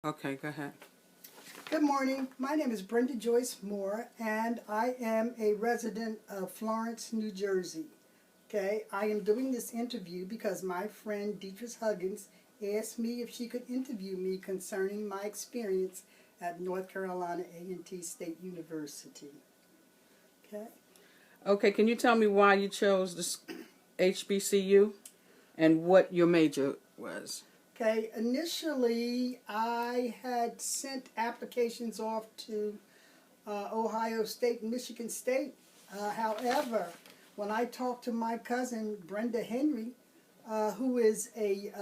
Okay, go ahead. Good morning. My name is Brenda Joyce Moore, and I am a resident of Florence, New Jersey. Okay, I am doing this interview because my friend Deatrice Huggins asked me if she could interview me concerning my experience at North Carolina A&T State University. Okay. Okay, can you tell me why you chose this HBCU and what your major was? Okay, initially I had sent applications off to Ohio State and Michigan State. However, when I talked to my cousin Brenda Henry, who was a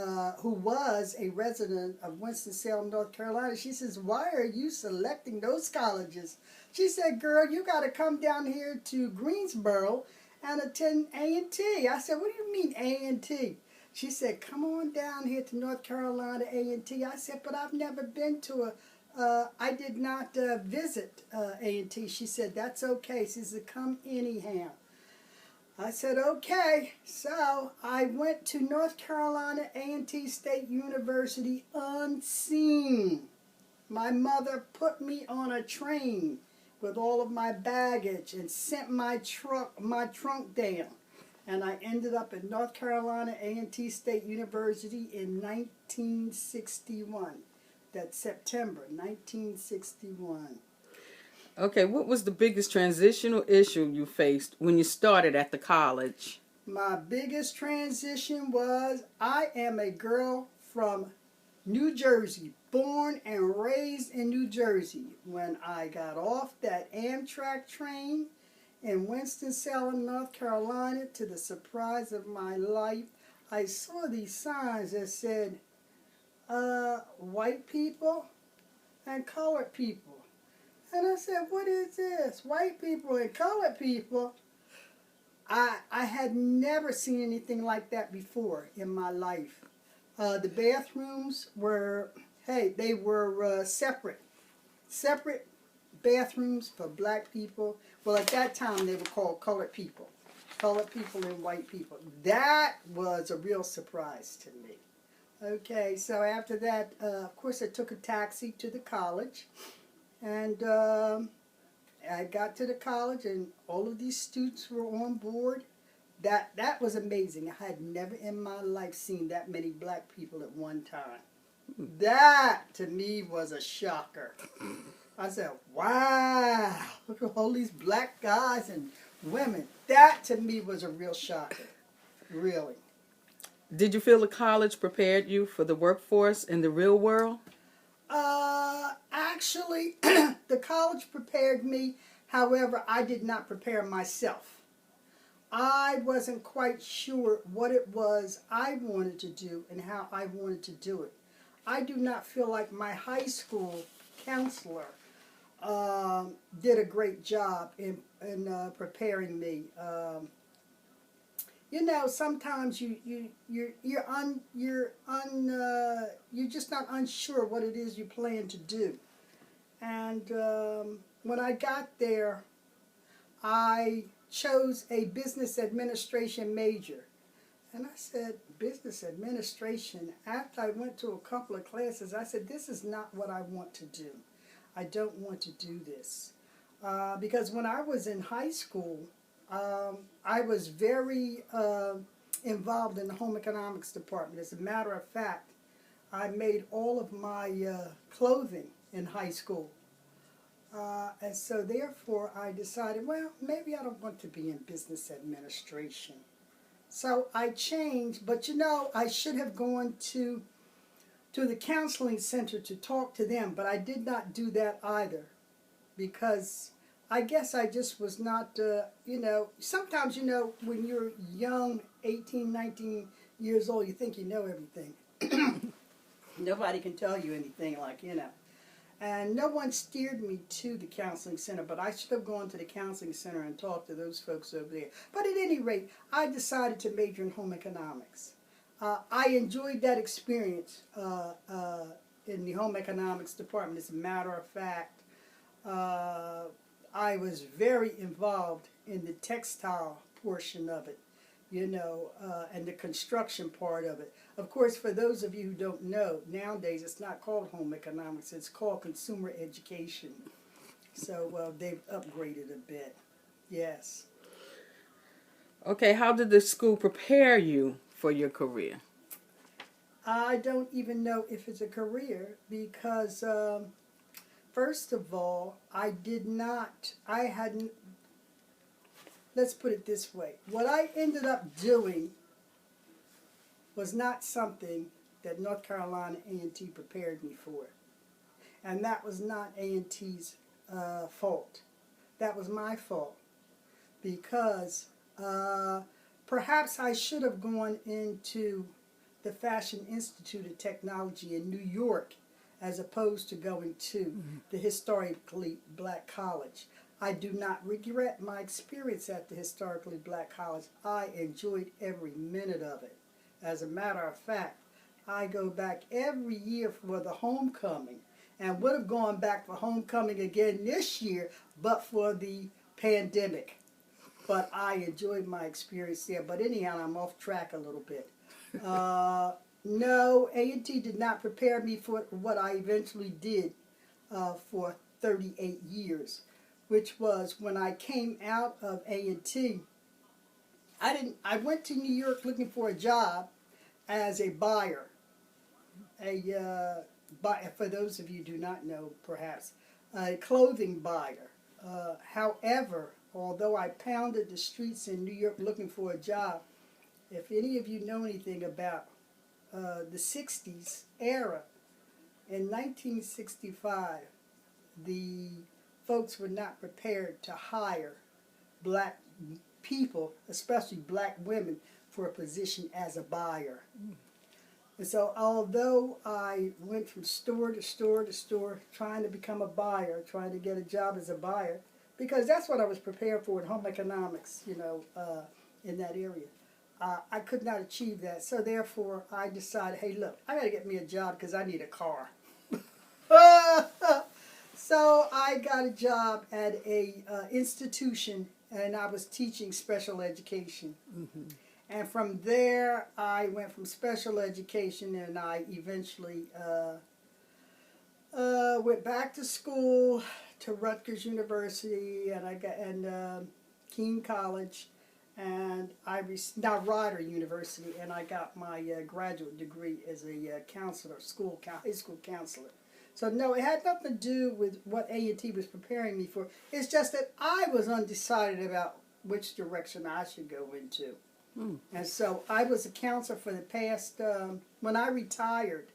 resident of Winston-Salem, North Carolina, she says, "Why are you selecting those colleges?" She said, "Girl, you got to come down here to Greensboro and attend A&T." I said, "What do you mean A&T?" She said, "Come on down here to North Carolina A&T." I said, "But I've never been to I did not visit A&T. She said, "That's okay." She said, "Come anyhow." I said, "Okay." So I went to North Carolina A&T State University unseen. My mother put me on a train with all of my baggage and sent my trunk down. And I ended up at North Carolina A&T State University in 1961. That's September 1961. Okay, what was the biggest transitional issue you faced when you started at the college? My biggest transition was I am a girl from New Jersey, born and raised in New Jersey. When I got off that Amtrak train in Winston-Salem, North Carolina, to the surprise of my life, I saw these signs that said, white people and colored people. And I said, "What is this? White people and colored people?" I had never seen anything like that before in my life. The bathrooms were, hey, they were separate bathrooms for black people. Well, at that time they were called colored people and white people. That was a real surprise to me. Okay, so after that, of course, I took a taxi to the college, and I got to the college, and all of these students were on board. That was amazing. I had never in my life seen that many black people at one time. That to me was a shocker. I said, "Wow, look at all these black guys and women." That to me was a real shocker, really. Did you feel the college prepared you for the workforce in the real world? Actually, the college prepared me. However, I did not prepare myself. I wasn't quite sure what it was I wanted to do and how I wanted to do it. I do not feel like my high school counselor did a great job in preparing me. Sometimes you're just not unsure what it is you plan to do. And when I got there, I chose a business administration major. And I said, "Business administration?" After I went to a couple of classes, I said, "This is not what I want to do. I don't want to do this." Because when I was in high school, I was very involved in the home economics department. As a matter of fact, I made all of my clothing in high school. And so therefore I decided, well, maybe I don't want to be in business administration. So I changed, but I should have gone to the counseling center to talk to them, but I did not do that either, because I guess I just was not, sometimes, when you're young, 18, 19 years old, you think you know everything. Nobody can tell you anything And no one steered me to the counseling center, but I should have gone to the counseling center and talked to those folks over there. But at any rate, I decided to major in home economics. I enjoyed that experience in the home economics department. As a matter of fact, I was very involved in the textile portion of it. and the construction part of it. Of course, for those of you who don't know, nowadays it's not called home economics, it's called consumer education. So they've upgraded a bit. Yes. Okay, how did the school prepare you for your career? I don't even know if it's a career because, first of all, I hadn't, let's put it this way. What I ended up doing was not something that North Carolina A&T prepared me for. And that was not A&T's fault. That was my fault. Because perhaps I should have gone into the Fashion Institute of Technology in New York as opposed to going to the historically black college. I do not regret my experience at the historically black college. I enjoyed every minute of it. As a matter of fact, I go back every year for the homecoming and would have gone back for homecoming again this year but for the pandemic. But I enjoyed my experience there. But anyhow, I'm off track a little bit. No, A&T did not prepare me for what I eventually did for 38 years, which was when I came out of A&T. I went to New York looking for a job as a buyer. For those of you who do not know, perhaps, a clothing buyer. However, although I pounded the streets in New York looking for a job, if any of you know anything about the 60s era, in 1965, the folks were not prepared to hire black people, especially black women, for a position as a buyer. And so although I went from store to store to store trying to become a buyer, trying to get a job as a buyer, because that's what I was prepared for in home economics, in that area. I could not achieve that. So therefore, I decided, hey, look, I got to get me a job because I need a car. So I got a job at a institution, and I was teaching special education. Mm-hmm. And from there, I went from special education, and I eventually went back to school to Rutgers University, and Keene College, and now Rider University, and I got my graduate degree as a counselor, high school counselor. So no, it had nothing to do with what A&T was preparing me for. It's just that I was undecided about which direction I should go into. And so I was a counselor for the past, when I retired,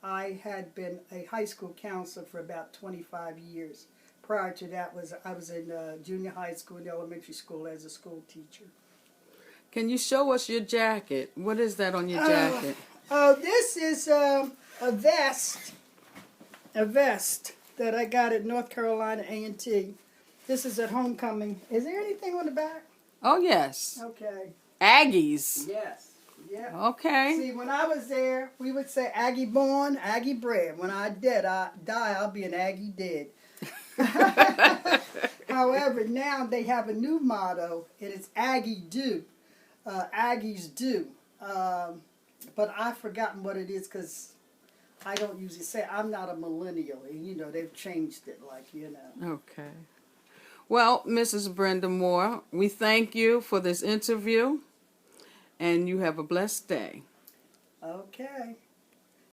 I had been a high school counselor for about 25 years. Prior to that, I was in junior high school and elementary school as a school teacher. Can you show us your jacket? What is that on your jacket? This is a vest that I got at North Carolina A&T. This is at homecoming. Is there anything on the back? Oh, yes. Okay. Aggies. Yes. Yeah. Okay. See, when I was there, we would say Aggie born, Aggie bred. When I die, I'll be an Aggie dead. However, now they have a new motto, and it's Aggie do. Aggies do. But I've forgotten what it is because I don't usually say I'm not a millennial. And, they've changed it Okay. Well, Mrs. Brenda Moore, we thank you for this interview, and you have a blessed day. Okay.